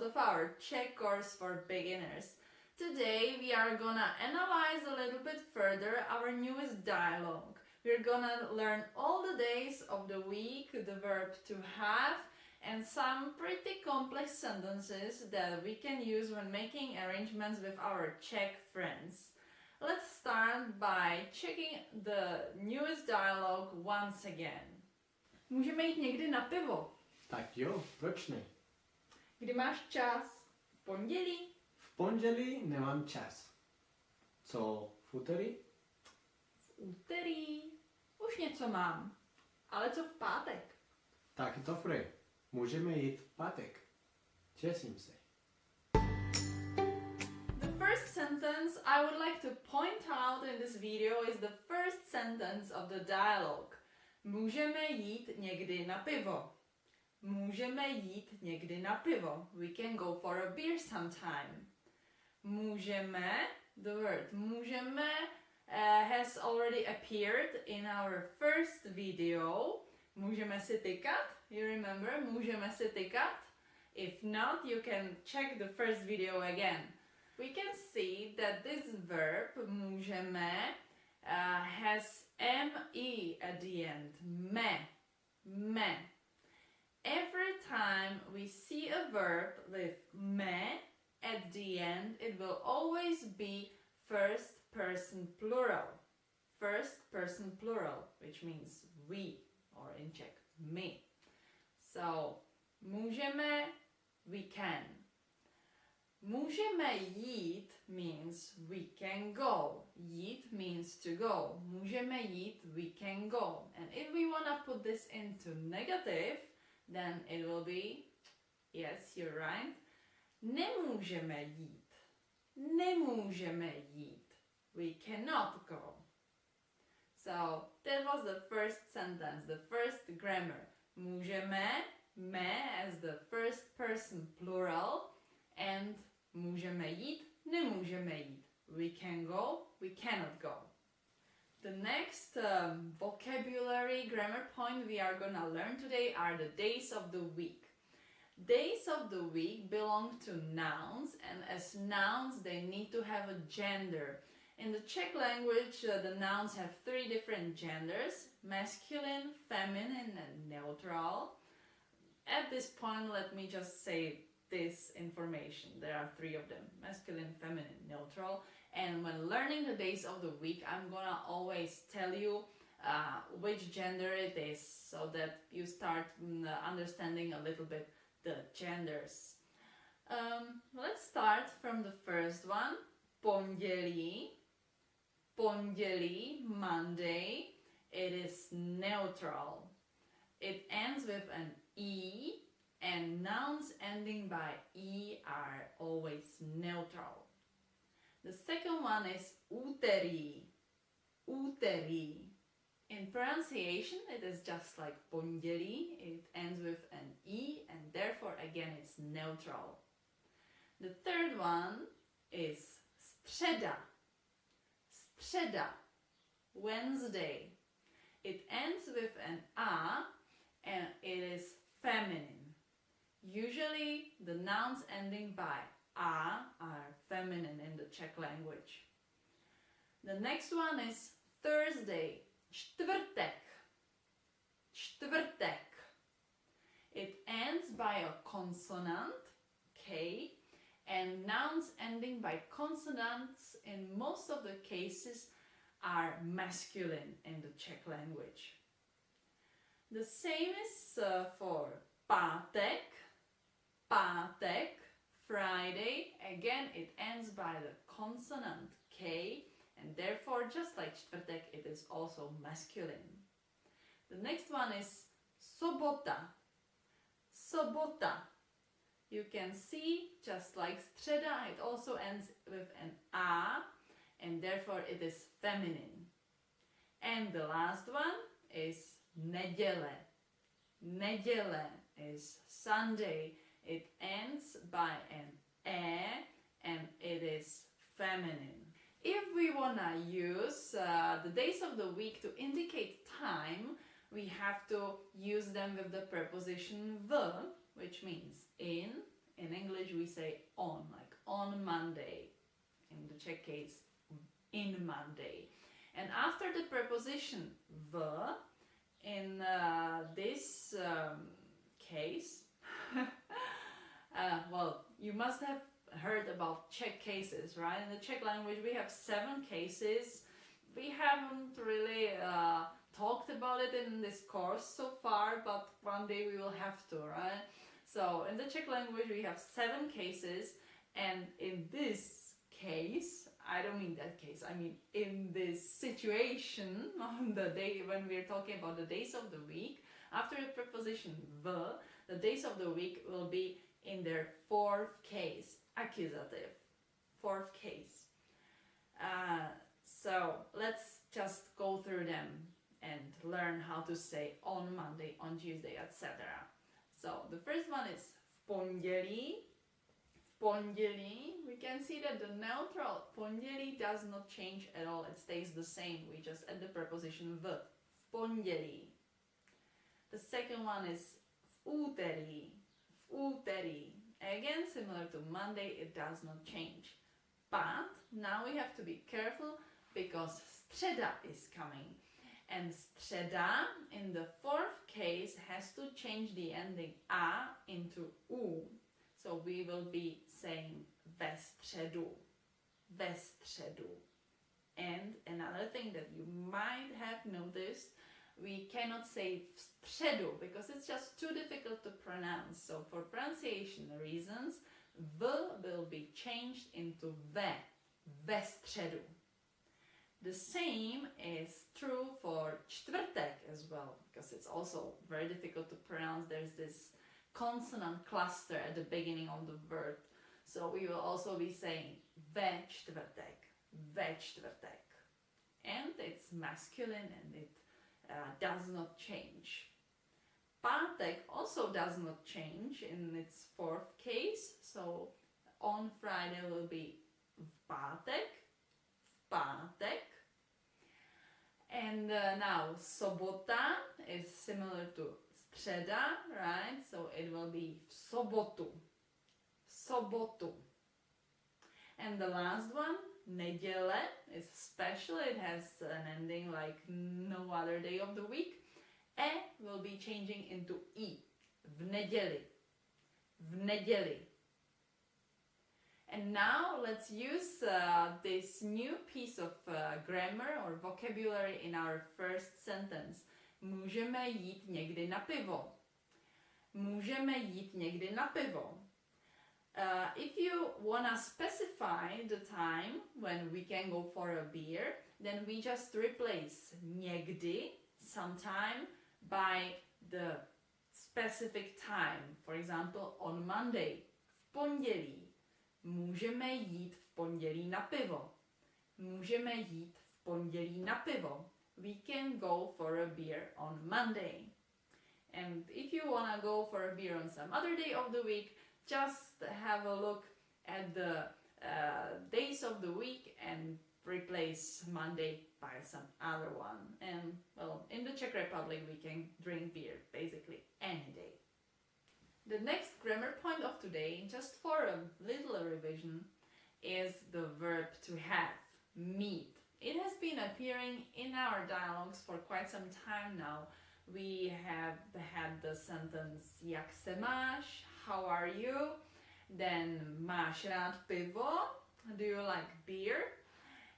of our Czech course for beginners. Today we are gonna analyze a little bit further our newest dialogue. We're gonna learn all the days of the week, the verb to have, and some pretty complex sentences that we can use when making arrangements with our Czech friends. Let's start by checking the newest dialogue once again. Můžeme jít někdy na pivo. Tak jo, proč ne? Kdy máš čas? V pondělí? V pondělí nemám čas. Co v úterý? V úterý? Už něco mám. Ale co v pátek? Tak dobré, můžeme jít v pátek. Těším se. The first sentence I would like to point out in this video is the first sentence of the dialogue. Můžeme jít někdy na pivo. Můžeme jít někdy na pivo. We can go for a beer sometime. Můžeme, the word můžeme has already appeared in our first video. Můžeme si tykat. You remember? Můžeme si tykat. If not, you can check the first video again. We can see that this verb můžeme has me at the end. Me. Every time we see a verb with me at the end, it will always be first person plural. First person plural, which means we, or in Czech, my. So, můžeme, we can. Můžeme jít means we can go. Jít means to go. Můžeme jít, we can go. And if we want to put this into negative, then it will be, yes, you're right, nemůžeme jít. Nemůžeme jít. We cannot go. So, that was the first sentence, the first grammar. Můžeme, me as the first person plural, and můžeme jít, nemůžeme jít. We can go, we cannot go. The next vocabulary grammar point we are gonna learn today are the days of the week. Days of the week belong to nouns, and as nouns they need to have a gender. In the Czech language, the nouns have three different genders: masculine, feminine, and neutral. At this point, let me just say this information. There are three of them: masculine, feminine, neutral. And when learning the days of the week, I'm gonna always tell you which gender it is, so that you start understanding a little bit the genders. Let's start from the first one. Pondělí. Pondělí, Monday. It is neutral. It ends with an E, and nouns ending by E are always neutral. The second one is úterý. Úterý. In pronunciation, it is just like pondělí. It ends with an E, and therefore again it's neutral. The third one is středa. Středa. Wednesday. It ends with an A, and it is feminine. Usually the nouns ending by A are feminine in the Czech language. The next one is Thursday. Čtvrtek. Čtvrtek. It ends by a consonant, K, and nouns ending by consonants in most of the cases are masculine in the Czech language. The same is for pátek. Pátek. Friday, again it ends by the consonant K, and therefore just like čtvrtek it is also masculine. The next one is sobota. Sobota. You can see, just like středa, it also ends with an A, and therefore it is feminine. And the last one is neděle. Neděle is Sunday. It ends by an E, and it is feminine. If we wanna use the days of the week to indicate time, we have to use them with the preposition v, which means in In English we say on, like on Monday. In the Czech case, in Monday. And after the preposition v, in this case, well, you must have heard about Czech cases, right? In the Czech language we have 7 cases. We haven't really talked about it in this course so far, but one day we will have to, right? So in the Czech language we have 7 cases, and in this case, I don't mean that case, I mean in this situation on the day when we're talking about the days of the week, after the preposition v, the days of the week will be in their 4th case, accusative, 4th case. So let's just go through them and learn how to say on Monday, on Tuesday, etc. So the first one is v pondělí. V pondělí, we can see that the neutral pondělí does not change at all, it stays the same, we just add the preposition v. V pondělí. The second one is v úterý. V úterý. Again, similar to Monday, it does not change. But now we have to be careful because středa is coming. And středa in the 4th case has to change the ending a into u. So we will be saying ve středu. Ve středu. And another thing that you might have noticed, we cannot say v středu because it's just too difficult to pronounce. So for pronunciation reasons, v will be changed into ve. Ve středu. The same is true for čtvrtek as well, because it's also very difficult to pronounce. There's this consonant cluster at the beginning of the word. So we will also be saying ve čtvrtek, ve čtvrtek. And it's masculine and it does not change. Pátek also does not change in its 4th case. So on Friday will be v pátek, v pátek. And now sobota is similar to středa, right? So it will be v sobotu. V sobotu. And the last one, neděle, is special. It has an ending like no other day of the week. E will be changing into I. V neděli. V neděli. And now let's use this new piece of grammar or vocabulary in our first sentence. Můžeme jít někdy na pivo. Můžeme jít někdy na pivo. If you wanna specify the time when we can go for a beer, then we just replace někdy, sometime, by the specific time. For example, on Monday, v pondělí. Můžeme jít v pondělí na pivo. Můžeme jít v pondělí na pivo. We can go for a beer on Monday. And if you wanna go for a beer on some other day of the week, just have a look at the days of the week and replace Monday by some other one. And well, in the Czech Republic we can drink beer basically any day. The next grammar point of today, just for a little revision, is the verb to have, meet. It has been appearing in our dialogues for quite some time now. We have had the sentence jak se máš, how are you? Then máš rád pivo, do you like beer?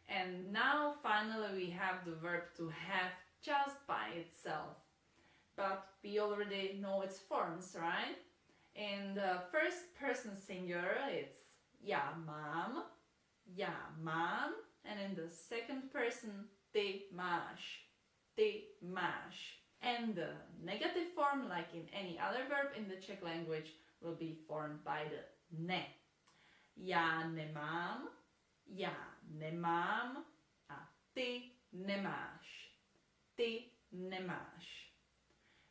And now finally we have the verb to have just by itself. But we already know its forms, right? In the first person singular it's já mám, and in the second person ty máš, ty máš. And the negative form, like in any other verb in the Czech language, will be formed by the ne. Já nemám a ty nemáš, ty nemáš.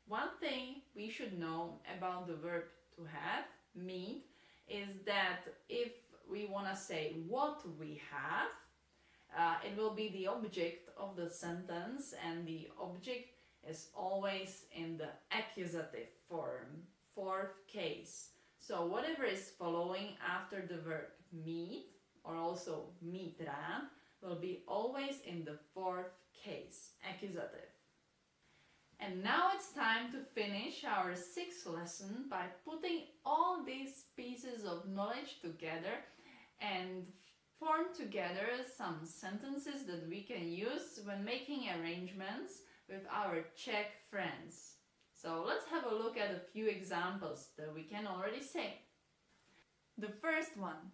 One thing we should know about the verb to have, meet, is that if we want to say what we have, it will be the object of the sentence, and the object is always in the accusative form, 4th case. So whatever is following after the verb mít, or also mít rád, will be always in the fourth case, accusative. And now it's time to finish our sixth lesson by putting all these pieces of knowledge together and form together some sentences that we can use when making arrangements with our Czech friends. So let's have a look at a few examples that we can already say. The first one.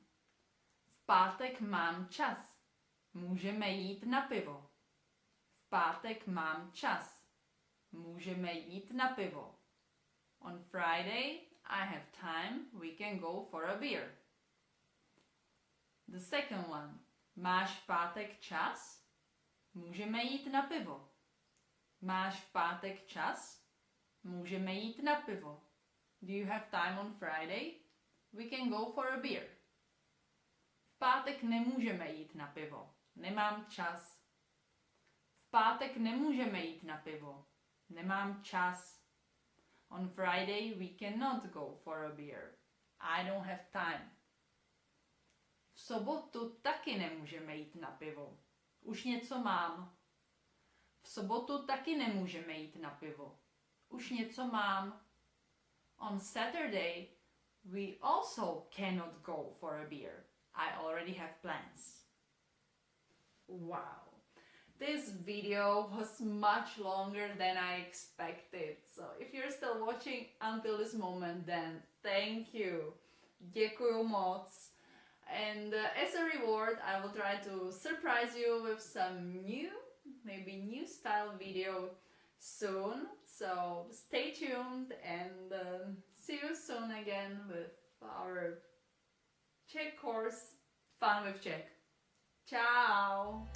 V pátek mám čas. Můžeme jít na pivo. V pátek mám čas. Můžeme jít na pivo. On Friday, I have time, we can go for a beer. The second one. Máš v pátek čas? Můžeme jít na pivo. Máš v pátek čas? Můžeme jít na pivo. Do you have time on Friday? We can go for a beer. V pátek nemůžeme jít na pivo. Nemám čas. V pátek nemůžeme jít na pivo. Nemám čas. On Friday we cannot go for a beer. I don't have time. V sobotu taky nemůžeme jít na pivo. Už něco mám. V sobotu taky nemůžeme jít na pivo. Už něco mám. On Saturday we also cannot go for a beer. I already have plans. Wow. This video was much longer than I expected. So if you're still watching until this moment, then thank you. Děkuju moc. And as a reward, I will try to surprise you with some maybe new style video soon. So stay tuned and see you soon again with our Czech course, Fun with Czech. Ciao!